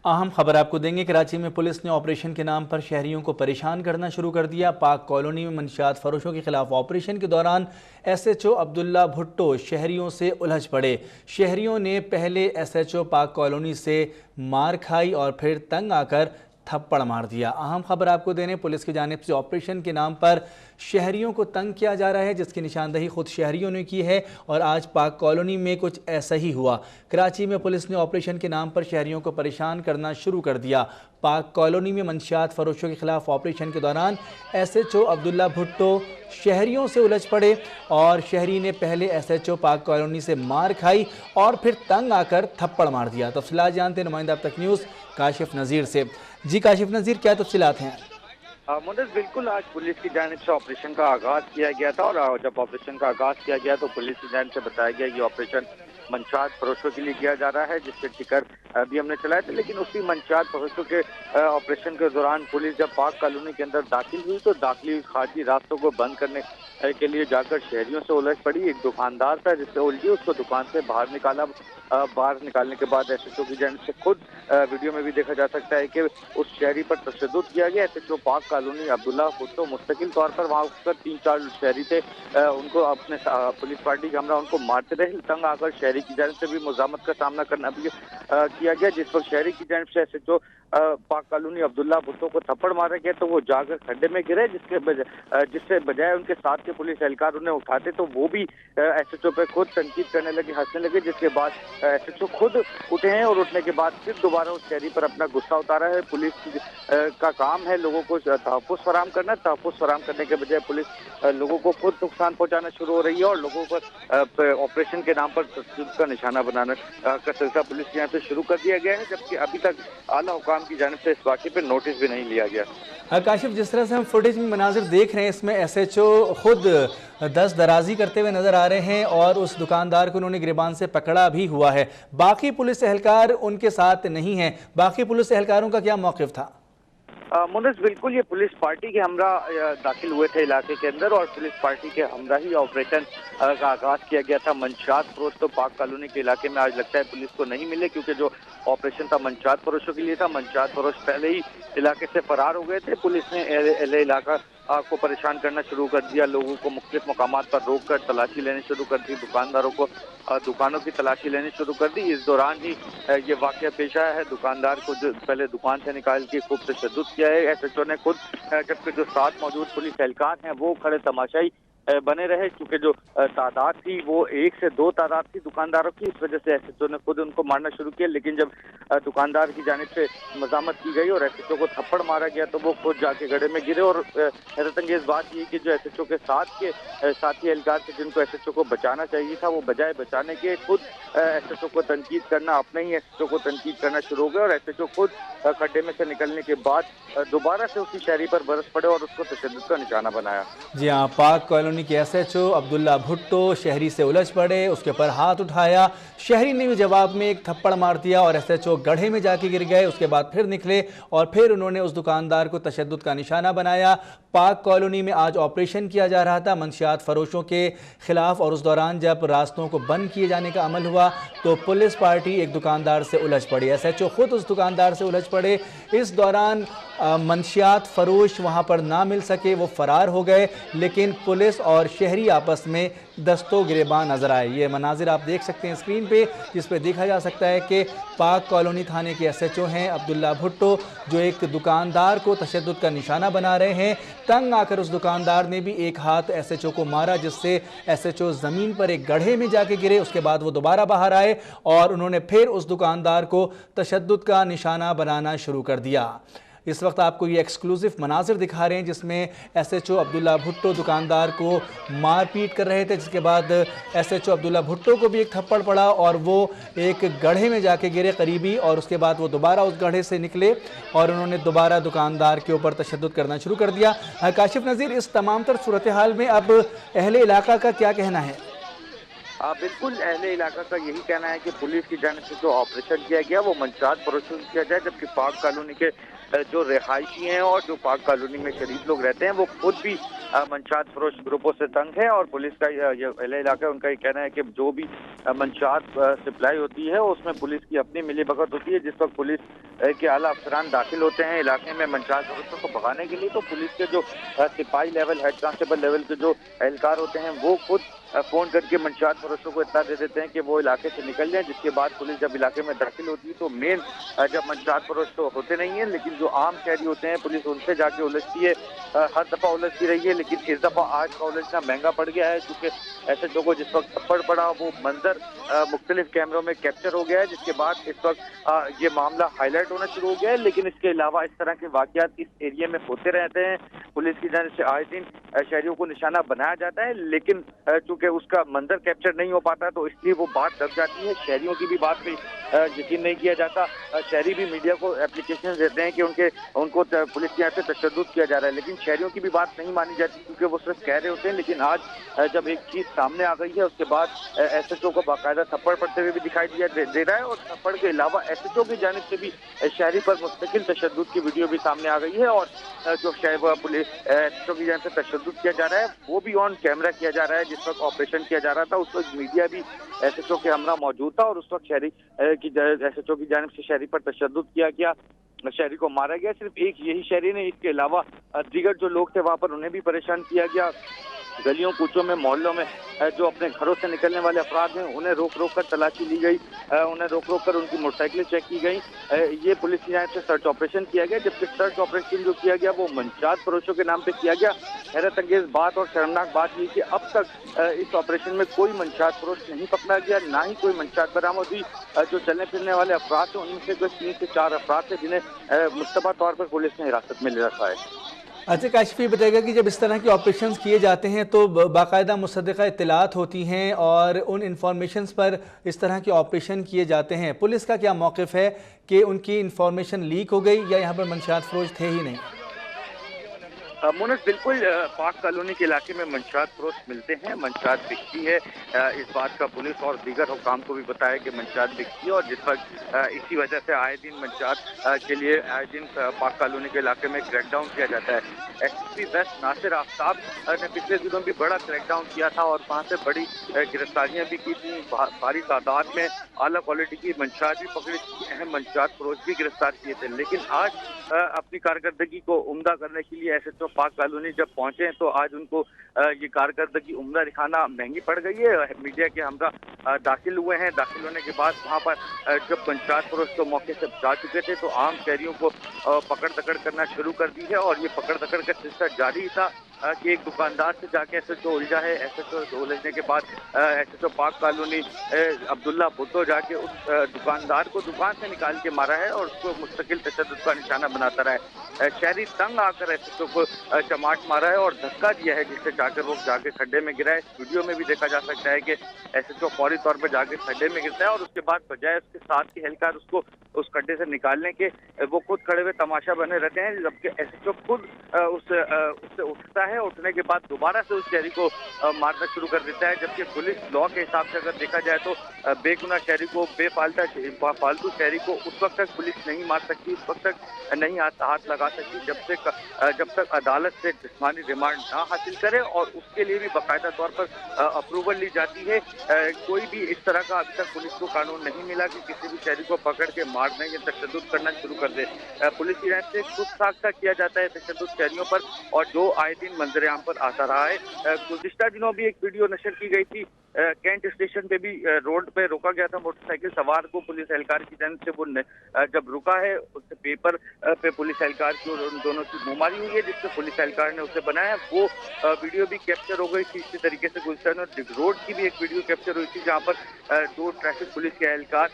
اہم خبر آپ کو دیں گے۔ کراچی میں پولیس نے آپریشن کے نام پر شہریوں کو پریشان کرنا شروع کر دیا۔ پاک کالونی میں منشیات فروشوں کے خلاف آپریشن کے دوران ایس ایچ او عبداللہ بھٹو شہریوں سے الجھ پڑے۔ شہریوں نے پہلے ایس ایچ او پاک کالونی سے مار کھائی اور پھر تنگ آ کر تھپڑ مار دیا۔ اہم خبر آپ کو دینے، پولیس کی جانب سے آپریشن کے نام پر شہریوں کو تنگ کیا جا رہا ہے، جس کی نشاندہی خود شہریوں نے کی ہے، اور آج پاک کالونی میں کچھ ایسا ہی ہوا۔ کراچی میں پولیس نے آپریشن کے نام پر شہریوں کو پریشان کرنا شروع کر دیا۔ پاک کالونی میں منشیات فروشوں کے خلاف آپریشن کے دوران ایس ایچ او عبداللہ بھٹو شہریوں سے الجھ پڑے اور شہری نے پہلے ایس ایچ او پاک کالونی سے مار کھائی اور پھر تنگ آ کر تھپڑ مار دیا۔ تفصیلات جانتے ہیں نمائندہ اب تک نیوز کاشف نذیر سے۔ جی کاشف نذیر، کیا تفصیلات ہیں؟ مدثر، بالکل آج پولیس کی جانب سے آپریشن کا آغاز کیا گیا تھا، اور جب آپریشن کا آغاز کیا گیا تو پولیس کی جانب سے بتایا گیا یہ آپریشن منشیات فروشوں کے لیے کیا جا رہا ہے، جس کے ٹکر بھی ہم نے چلائے تھے۔ لیکن اسی منشیات فروشوں کے آپریشن کے دوران پولیس جب پاک کالونی کے اندر داخل ہوئی تو داخلی خارجی راستوں کو بند کرنے کے لیے جا کر شہریوں سے الجھ پڑی۔ ایک دکاندار تھا جس سے الجھی، اس کو دکان سے باہر نکالا۔ باہر نکالنے کے بعد ایس ایچ او کی جانب سے خود ویڈیو میں بھی دیکھا جا سکتا ہے کہ اس شہری پر تشدد کیا گیا۔ ایس ایچ او پاک کالونی عبداللہ بھٹو مستقل طور پر وہاں پر 3-4 شہری تھے، ان کو اپنے پولیس پارٹی کے ہمراہ ان کو مارتے رہے۔ تنگ آ کر شہری کی جانب سے بھی مزاحمت کا سامنا کرنا بھی کیا گیا، جس پر شہری کی جانب سے ایس ایچ او پاک کالونی عبداللہ بھٹو کو تھپڑ مارا گیا تو وہ جا کر کھڈے میں گرے، جس سے بجائے ان کے ساتھ کے پولیس اہلکار انہیں اٹھاتے تو وہ بھی ایس ایچ او پہ خود تنقید کرنے لگے، ہنسنے لگے، جس کے بعد ایس ایچ او خود اٹھے ہیں اور اٹھنے کے بعد پھر دوبارہ اس شہری پر اپنا غصہ اتارا ہے۔ پولیس کا کام ہے لوگوں کو تحفظ فراہم کرنا، تحفظ فراہم کرنے کے بجائے پولیس لوگوں کو خود نقصان پہنچانا شروع ہو رہی ہے اور لوگوں پر آپریشن کے نام پر تشدد کا نشانہ بنانے کا سلسلہ پولیس کی جانب سے شروع کر دیا گیا ہے، جبکہ ابھی تک اعلیٰ حکام کی جانب سے اس واقعے پہ نوٹس بھی نہیں لیا گیا۔ کاشف، جس طرح سے ہم فوٹیج میں مناظر دیکھ رہے ہیں، اس میں ایس ایچ او خود دست درازی کرتے ہوئے نظر آ رہے ہیں اور اس دکاندار کو انہوں نے گریبان سے پکڑا بھی ہوا ہے۔ باقی پولیس اہلکار ان کے ساتھ نہیں ہیں، باقی پولیس اہلکاروں کا کیا موقف تھا؟ مدثر، بالکل یہ پولیس پارٹی کے ہمراہ داخل ہوئے تھے علاقے کے اندر اور پولیس پارٹی کے ہمراہ ہی آپریشن کا آغاز کیا گیا تھا۔ منشیات فروش تو پاک کالونی کے علاقے میں آج لگتا ہے پولیس کو نہیں ملے، کیونکہ جو آپریشن تھا منشیات فروشوں کے لیے تھا۔ منشیات فروش پہلے ہی علاقے سے فرار ہو گئے تھے۔ پولیس نے اہل علاقہ کو پریشان کرنا شروع کر دیا، لوگوں کو مختلف مقامات پر روک کر تلاشی لینے شروع کر دی، دکانداروں کو دکانوں کی تلاشی لینے شروع کر دی۔ اس دوران ہی یہ واقعہ پیش آیا ہے، دکاندار کو جو پہلے دکان سے نکال کے خوب تشدد کیا ہے ایس ایچ او نے خود، جبکہ جو ساتھ موجود پولیس اہلکار ہیں وہ کھڑے تماشائی بنے رہے، کیونکہ جو تعداد تھی وہ 1 سے 2 تعداد تھی دکانداروں کی، اس وجہ سے ایس ایچ او نے خود ان کو مارنا شروع کیا۔ لیکن جب دکاندار کی جانب سے مزاحمت کی گئی اور ایس ایچ او کو تھپڑ مارا گیا تو وہ خود جا کے گڑھے میں گرے، اور حیرت انگیز بات یہ کہ جو ایس ایچ او کے ساتھ کے ساتھی اہلکار تھے جن کو ایس ایچ او کو بچانا چاہیے تھا، وہ بجائے بچانے کے خود ایس ایچ او کو تنقید کرنا، اپنے ہی ایس ایچ او کو تنقید کرنا شروع ہو گئے، اور ایس ایچ او خود کھڈے میں سے نکلنے کے بعد دوبارہ سے اسی شہری پر برس پڑے اور اس کو تشدد کا نشانہ بنایا۔ جی ہاں، پاک کالونی کے ایس ایچ او عبداللہ بھٹو شہری سے الجھ پڑے، اس کے پر ہاتھ اٹھایا، شہری نے بھی جواب میں ایک تھپڑ مار دیا اور ایس ایچ او گڑھے میں جا کے گر گئے۔ اس کے بعد پھر نکلے اور پھر انہوں نے اس دکاندار کو تشدد کا نشانہ بنایا۔ پاک کالونی میں آج آپریشن کیا جا رہا تھا منشیات فروشوں کے خلاف، اور اس دوران جب راستوں کو بند کیے جانے کا عمل ہوا تو پولیس پارٹی ایک دکاندار سے الجھ پڑی، ایس ایچ او خود اس دکاندار سے الجھ پڑے۔ اس دوران منشیات فروش وہاں پر نہ مل سکے، وہ فرار ہو گئے، لیکن پولیس اور شہری آپس میں دستوں گریباں نظر آئے۔ یہ مناظر آپ دیکھ سکتے ہیں اسکرین پہ، جس پہ دیکھا جا سکتا ہے کہ پاک کالونی تھانے کے ایس ایچ او ہیں عبداللہ بھٹو، جو ایک دکاندار کو تشدد کا نشانہ بنا رہے ہیں۔ تنگ آ کر اس دکاندار نے بھی ایک ہاتھ ایس ایچ او کو مارا، جس سے ایس ایچ او زمین پر ایک گڑھے میں جا کے گرے۔ اس کے بعد وہ دوبارہ باہر آئے اور انہوں نے پھر اس دکاندار کو تشدد کا نشانہ بنانا شروع کر دیا۔ اس وقت آپ کو یہ ایکسکلوزیو مناظر دکھا رہے ہیں جس میں ایس ایچ او عبداللہ بھٹو دکاندار کو مار پیٹ کر رہے تھے، جس کے بعد ایس ایچ او عبداللہ بھٹو کو بھی ایک تھپڑ پڑا اور وہ ایک گڑھے میں جا کے گرے قریبی، اور اس کے بعد وہ دوبارہ اس گڑھے سے نکلے اور انہوں نے دوبارہ دکاندار کے اوپر تشدد کرنا شروع کر دیا۔ کاشف نذیر، اس تمام تر صورتحال میں اب اہل علاقہ کا کیا کہنا ہے؟ बिल्कुल अहले इलाका का यही कहना है कि पुलिस की जानिब से जो ऑपरेशन किया गया वो मंशात फरोशों से किया जाए, जबकि पाक कॉलोनी के जो रिहायशी हैं और जो पाक कॉलोनी में शरीफ लोग रहते हैं वो खुद भी मंशात फरोश ग्रुपों से तंग है। और पुलिस का ये अहले इलाका है, उनका ये कहना है कि जो भी मंशात सप्लाई होती है उसमें पुलिस की अपनी मिलीभगत होती है। जिस वक्त पुलिस के आला अफसरान दाखिल होते हैं इलाके में मंशात फरोशों को भगाने के लिए, तो पुलिस के जो सिपाही लेवल, हेड कांस्टेबल लेवल के जो एहलकार होते हैं वो खुद फोन करके मंशात फरोशों को इत्तला दे देते हैं कि वो इलाके से निकल जाएं। जिसके बाद पुलिस जब इलाके में दाखिल होती है तो मेन जब मंशात फरोश तो होते नहीं है, लेकिन जो आम शहरी होते हैं पुलिस उनसे जाके उलझती है। हर दफा उलझती रही है, लेकिन इस दफा आज का उलझना महंगा पड़ गया है, क्योंकि SHO को जिस वक्त थप्पड़ पड़ा वो मंजर मुख्तलिफ कैमरों में कैप्चर हो गया है, जिसके बाद इस वक्त ये मामला हाईलाइट होना शुरू हो गया है। लेकिन इसके अलावा इस तरह के वाकयात इस एरिया में होते रहते हैं। पुलिस की जानिब से आए दिन शहरियों को निशाना बनाया जाता है, लेकिन चूंकि उसका मंजर कैप्चर नहीं हो पाता तो इसलिए वो बात दब जाती है। शहरियों की भी बात पे यकीन नहीं किया जाता। शहरी भी मीडिया को एप्लीकेशन देते हैं कि उनको पुलिस की यहाँ से तशद्दुद किया जा रहा है, लेकिन शहरियों की भी बात नहीं मानी जाती, क्योंकि वो सिर्फ कह रहे होते हैं। लेकिन आज जब एक चीज सामने आ गई है उसके बाद SHO को बाकायदा थप्पड़ पड़ते हुए भी दिखाई दे रहा है, और थप्पड़ के अलावा SHO की जानिब से भी शहरी पर मुस्तकिल तशद्दुद की वीडियो भी सामने आ गई है। और जो पुलिस SHO की जानिब से तशद्दुद किया जा रहा है वो भी ऑन कैमरा किया जा रहा है। जिस वक्त ऑपरेशन किया जा रहा था उस वक्त मीडिया भी SHO के हमरा मौजूद था, और उस वक्त SHO की जानिब से शहरी पर तशद्दुद किया गया, शहरी को मारा गया। सिर्फ एक यही शहरी ने, इसके अलावा दीगर जो लोग थे वहां पर उन्हें भी परेशान किया गया। गलियों कूचों में, मोहल्लों में जो अपने घरों से निकलने वाले अफराद हैं उन्हें रोक रोक कर तलाशी ली गई, उन्हें रोक रोक कर उनकी मोटरसाइकिलें चेक की गई। ये पुलिस की जानिब से सर्च ऑपरेशन किया गया, जबकि सर्च ऑपरेशन जो किया गया वो मंशात फरोशों के नाम पे किया गया। हैरत अंगेज बात और शर्मनाक बात ये कि अब तक इस ऑपरेशन में कोई मंशात फरोश नहीं पकड़ा गया, ना ही कोई मंशात बरामद हुई। जो चलने फिरने वाले अफराद थे उनमें से कोई 3 से 4 अफराद थे जिन्हें मुश्तबा तौर पर पुलिस ने हिरासत में ले रखा है। अच्छा काशिफ, बताएगा कि जब इस तरह के ऑपरेशंस किए जाते हैं तो बाकायदा मुसद्दक़ा इत्तलात होती हैं और उन इंफॉर्मेशंस पर इस तरह के ऑपरेशन किए जाते हैं, पुलिस का क्या मौक़िफ़ है कि उनकी इंफॉर्मेशन लीक हो गई या यहाँ पर मंशात फरोश थे ही नहीं? मोनस, बिल्कुल पाक कॉलोनी के इलाके में मंशात फरोश मिलते हैं, मंशात बिकती है। इस बात का पुलिस और दीगर हुकाम को भी बताया कि मंशात बिकती है, और जिस वक्त इसी वजह से आए दिन मंशात के लिए आए दिन पाक कॉलोनी के इलाके में क्रैकडाउन किया जाता है। SSP वेस्ट नासिर आफ्ताब ने पिछले दिनों भी बड़ा क्रैकडाउन किया था और वहाँ से बड़ी गिरफ्तारियां भी की थी। भारी तादाद में आला क्वालिटी की मंशात भी पकड़ी थी, अहम मंशात फरोश भी गिरफ्तार किए थे। लेकिन आज अपनी कारकर्दगी को उम्दा करने के लिए SHO पाक कॉलोनी जब पहुंचे तो आज उनको ये कारकर्दगी उम्दा दिखाना महंगी पड़ गई है। मीडिया के हमरा दाखिल हुए हैं, दाखिल होने के बाद वहाँ पर जब मंशात फरोश तो मौके से जा चुके थे तो आम शहरियों को पकड़ दकड़ करना शुरू कर दी है, और ये पकड़ दकड़ का सिलसिला जारी था कि एक दुकानदार से जाके SHO उलझा है। SHO उलझने के बाद SHO पाक कॉलोनी अब्दुल्ला भुट्टो जाके उस दुकानदार को दुकान से निकाल के मारा है और उसको मुस्तकिल तशद्दुद का निशाना बनाता रहा है। शहरी तंग आकर SHO को चमाट मारा है और धक्का दिया है, जिससे जाकर वो जाके खड्डे में गिरा है। इस वीडियो में भी देखा जा सकता है कि SHO फौरी तौर पर जाके खड्डे में गिरता है और उसके बाद बजाय उसके साथ के एहलकार उसको उस खड्डे से निकालने के वो खुद खड़े हुए तमाशा बने रहते हैं, जबकि SHO खुद उससे उठता है। उठने के बाद दोबारा से उस शहरी को मारना शुरू कर देता है, जबकि पुलिस लॉ के हिसाब से अगर देखा जाए तो बेगुनाह शहरी को, फालतू शहरी को उस वक्त तक पुलिस नहीं मार सकती, उस वक्त तक नहीं हाथ लगा सकती जब तक अदालत से जिस्मानी रिमांड ना हासिल करे और उसके लिए भी बाकायदा तौर पर अप्रूवल ली जाती है। कोई भी इस तरह का अभी तक पुलिस को कानून नहीं मिला कि किसी भी शहरी को पकड़ के मारने या तशद्दुद करना शुरू कर दे। पुलिस की जानिब से खुद साख्ता किया जाता है तशद्दुद शहरियों पर, और जो आए दिन मंजर आम पर आता रहा है। गुज़िश्ता दिनों भी एक वीडियो नशर की गई थी, कैंट स्टेशन पे भी रोड पे रोका गया था मोटरसाइकिल सवार को पुलिस एहलकार की जानिब से। वो जब रुका है उससे पेपर पे पुलिस एहलकार की और उन दोनों की मुमारी हुई है, जिससे पुलिस एहलकार ने उसे बनाया। वो वीडियो भी कैप्चर हो गई थी। इसी तरीके से गुलशन रोड की भी एक वीडियो कैप्चर हुई थी, जहाँ पर 2 ट्रैफिक पुलिस के एहलकार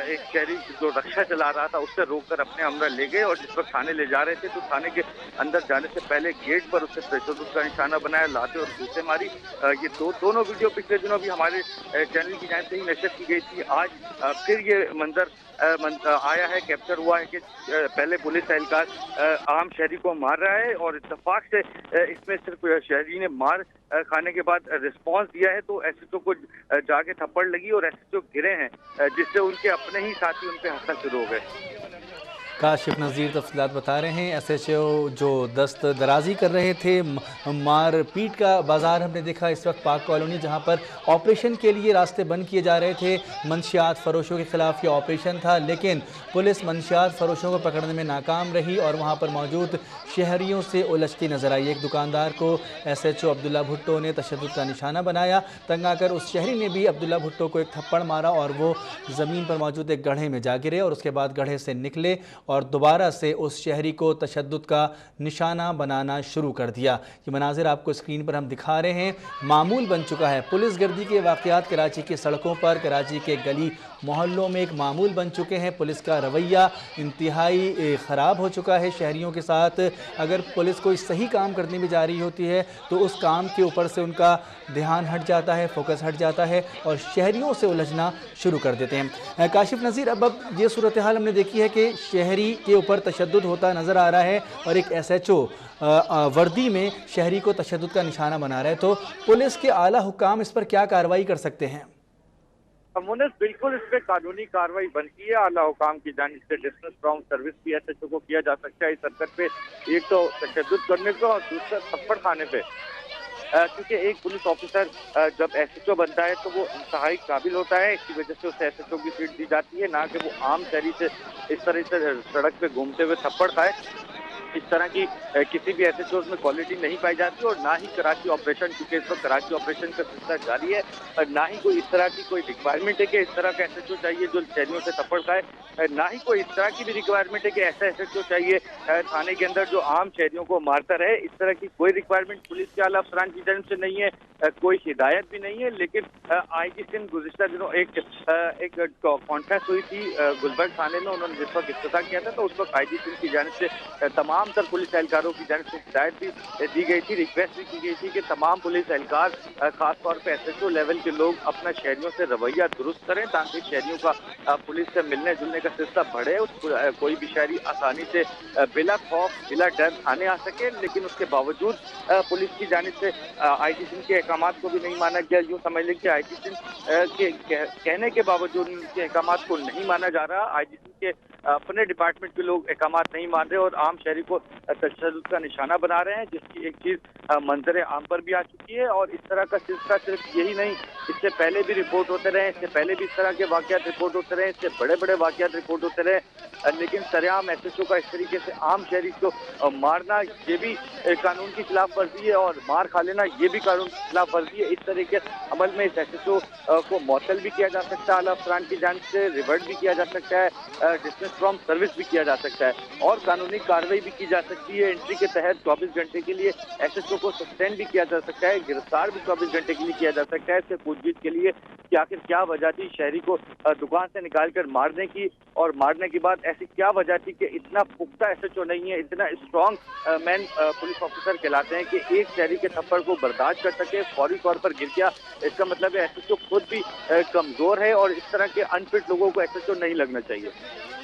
एक शहरी जो रक्षा चला रहा था उससे रोक कर अपने हमरा ले गए, और जिस वक्त थाने ले जा रहे थे तो थाने के अंदर जाने से पहले गेट पर उससे तशद्दुद का निशाना बनाया, लाते और घूंसे मारी। ये दोनों वीडियो पिछले दिनों भी हमारे चैनल की जानिब से ही नशर की गई थी। आज फिर ये मंजर आया है, कैप्चर हुआ है कि पहले पुलिस एहलकार आम शहरी को मार रहा है और इत्तेफाक से इसमें सिर्फ शहरी ने मार खाने के बाद रिस्पांस दिया है तो एसएचओ को जाके थप्पड़ लगी और एसएचओ गिरे हैं, जिससे उनके अपने ही साथी उन पे हंसना शुरू हो गए। काशिफ नज़ीर तफसीलात बता रहे हैं। एसएचओ जो दस्त दराजी कर रहे थे, मार पीट का बाजार हमने देखा इस वक्त पाक कॉलोनी, जहां पर ऑपरेशन के लिए रास्ते बंद किए जा रहे थे। मंशियात फरोशों के खिलाफ ये ऑपरेशन था, लेकिन पुलिस मंशियात फरोशों को पकड़ने में नाकाम रही और वहां पर मौजूद शहरियों से उलझती नजर आई। एक दुकानदार को एसएचओ अब्दुल्ला भुट्टो ने तशद्दुद का निशाना बनाया। तंग आकर उस शहरी ने भी अब्दुल्ला भुट्टो को एक थप्पड़ मारा और वो ज़मीन पर मौजूद एक गड्ढे में जा गिरे और उसके बाद गड्ढे से निकले और दोबारा से उस शहरी को तशद्दुद का निशाना बनाना शुरू कर दिया। ये मनाजिर आपको स्क्रीन पर हम दिखा रहे हैं। मामूल बन चुका है पुलिस गर्दी के वाक़यात कराची की सड़कों पर, कराची के गली मोहल्लों में एक मामूल बन चुके हैं। पुलिस का रवैया इंतहाई ख़राब हो चुका है शहरियों के साथ। अगर पुलिस कोई सही काम करने में जा रही होती है तो उस काम के ऊपर से उनका ध्यान हट जाता है, फोकस हट जाता है और शहरियों से उलझना शुरू कर देते हैं। काशिफ नज़ीर, अब ये सूरत हाल हमने देखी है कि शहरी के ऊपर तशद्दुद होता नज़र आ रहा है और एक एसएचओ वर्दी में शहरी को तशद्दुद का निशाना बना रहा है, तो पुलिस के आला हुक्काम इस पर क्या कार्रवाई कर सकते हैं? मुनिस, बिल्कुल इस पे कानूनी कार्रवाई बनती है। आला हुकाम की जानिब से डिस्टेंस फ्रॉम सर्विस भी एसएचओ को किया जा सकता है इस हरकत पे, एक तो तशद्दुद करने को और दूसरा थप्पड़ खाने पे। क्योंकि एक पुलिस ऑफिसर जब एसएचओ बनता है तो वो इंतहाई काबिल होता है, इसी वजह से उसे एसएचओ की सीट दी जाती है, ना कि वो आम शहरी से इस तरह से सड़क पे घूमते हुए थप्पड़ खाए। इस तरह की किसी भी एसएचओ में क्वालिटी नहीं पाई जाती और ना ही कराची ऑपरेशन, क्योंकि इस वक्त कराची ऑपरेशन का सिलसिला जारी है, और ना ही कोई इस तरह की कोई रिक्वायरमेंट है कि इस तरह का एसएचओ चाहिए जो शहरियों से थप्पड़ खाए, ना ही कोई इस तरह की भी रिक्वायरमेंट है कि ऐसा एसएचओ चाहिए थाने के अंदर जो आम शहरियों को मारता रहे। इस तरह की कोई रिक्वायरमेंट पुलिस के आला अफसरान की जानिब से नहीं है, कोई हिदायत भी नहीं है। लेकिन आईजी सिंध गुज़िश्ता दिनों एक कॉन्फ्रेंस हुई थी गुलबर्ग थाने में, उन्होंने जिस वक्त इफ्तिताह किया था तो उस वक्त आईजी सिंध की जानिब से तमाम तर पुलिस एहलकारों की जानिब से हिदायत भी दी गई थी, रिक्वेस्ट भी की गई थी कि तमाम पुलिस एहलकार खासतौर पर एसएचओ लेवल के लोग अपना शहरियों से रवैया दुरुस्त करें ताकि शहरियों का पुलिस से मिलने जुलने का सिलसिला बढ़े। कोई भी शहरी आसानी से बिला खौफ बिला डर थाने आ सके, लेकिन उसके बावजूद पुलिस की जानिब से आईजी सिंध के अहकामात को भी नहीं माना गया। यूँ समझ लें कि आईजी सिंध के कहने के बावजूद उनके अहकामात को नहीं माना जा रहा। आईजी सिंध के अपने डिपार्टमेंट के लोग अहकामात नहीं मान रहे और आम शहरी को तशद्दुद का निशाना बना रहे हैं, जिसकी एक चीज़ मंजर आम पर भी आ चुकी है। और इस तरह का सिलसिला सिर्फ यही नहीं, इससे पहले भी रिपोर्ट होते रहे, इससे पहले भी इस तरह के वाक़यात रिपोर्ट होते रहे, इससे बड़े बड़े वाक़यात रिपोर्ट होते रहे, लेकिन सरेआम एसएचओ का इस तरीके से आम शहरी को मारना ये भी कानून की खिलाफ वर्जी है और मार खा लेना ये भी कानून की खिलाफ वर्जी है। इस तरह के अमल में इस एसएचओ को मुअत्तल भी किया जा सकता है आला अफसरान की जानिब से, रिवर्ट भी किया जा सकता है, डिस्मिस फ्रॉम सर्विस भी किया जा सकता है और कानूनी कार्रवाई भी की जा सकती है। एंट्री के तहत 24 घंटे के लिए एसएचओ को सस्पेंड भी किया जा सकता है, गिरफ्तार भी 24 घंटे के लिए किया जा सकता है, इससे पूछगीछ के लिए कि आखिर क्या वजह थी शहरी को दुकान से निकाल कर मारने की, और मारने के बाद ऐसी क्या वजह थी कि इतना पुख्ता एसएचओ नहीं है, इतना स्ट्रॉन्ग मैन पुलिस ऑफिसर कहलाते हैं कि एक शहरी के थप्पड़ को बर्दाश्त कर सके, फौरी तौर पर गिर गया। इसका मतलब है एसएचओ खुद भी कमजोर है और इस तरह के अनफिट लोगों को एसएचओ नहीं लगना चाहिए।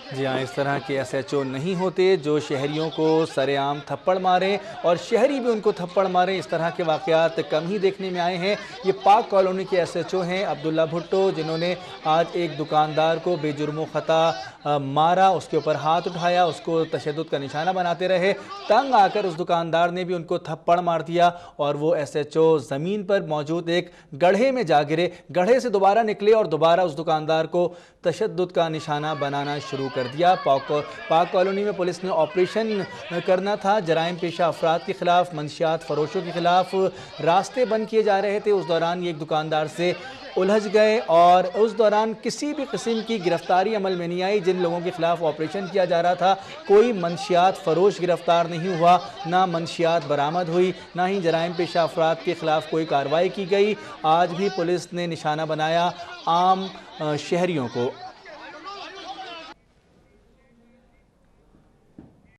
जी हाँ, इस तरह के एसएचओ नहीं होते जो शहरियों को सरेआम थप्पड़ मारें और शहरी भी उनको थप्पड़ मारें। इस तरह के वाक़यात कम ही देखने में आए हैं। ये पाक कॉलोनी के एसएचओ हैं अब्दुल्ला भुट्टो, जिन्होंने आज एक दुकानदार को बेजुर्मो ख़ता मारा, उसके ऊपर हाथ उठाया, उसको तशद्दुद का निशाना बनाते रहे। तंग आकर उस दुकानदार ने भी उनको थप्पड़ मार दिया और वो एसएचओ ज़मीन पर मौजूद एक गड्ढे में जा गिरे। गड्ढे से दोबारा निकले और दोबारा उस दुकानदार को तशद्दुद का निशाना बनाना शुरू कर दिया। पाक कॉलोनी में पुलिस ने ऑपरेशन करना था, जराइम पेशा अफराद के खिलाफ, मंशियात फरोशों के खिलाफ रास्ते बंद किए जा रहे थे। उस दौरान ये एक दुकानदार से उलझ गए और उस दौरान किसी भी किस्म की गिरफ्तारी अमल में नहीं आई। जिन लोगों के खिलाफ ऑपरेशन किया जा रहा था कोई मंशियात फरोश गिरफ्तार नहीं हुआ, ना मंशियात बरामद हुई, ना ही जराइम पेशा अफराद के खिलाफ कोई कार्रवाई की गई। आज भी पुलिस ने निशाना बनाया आम शहरियों को।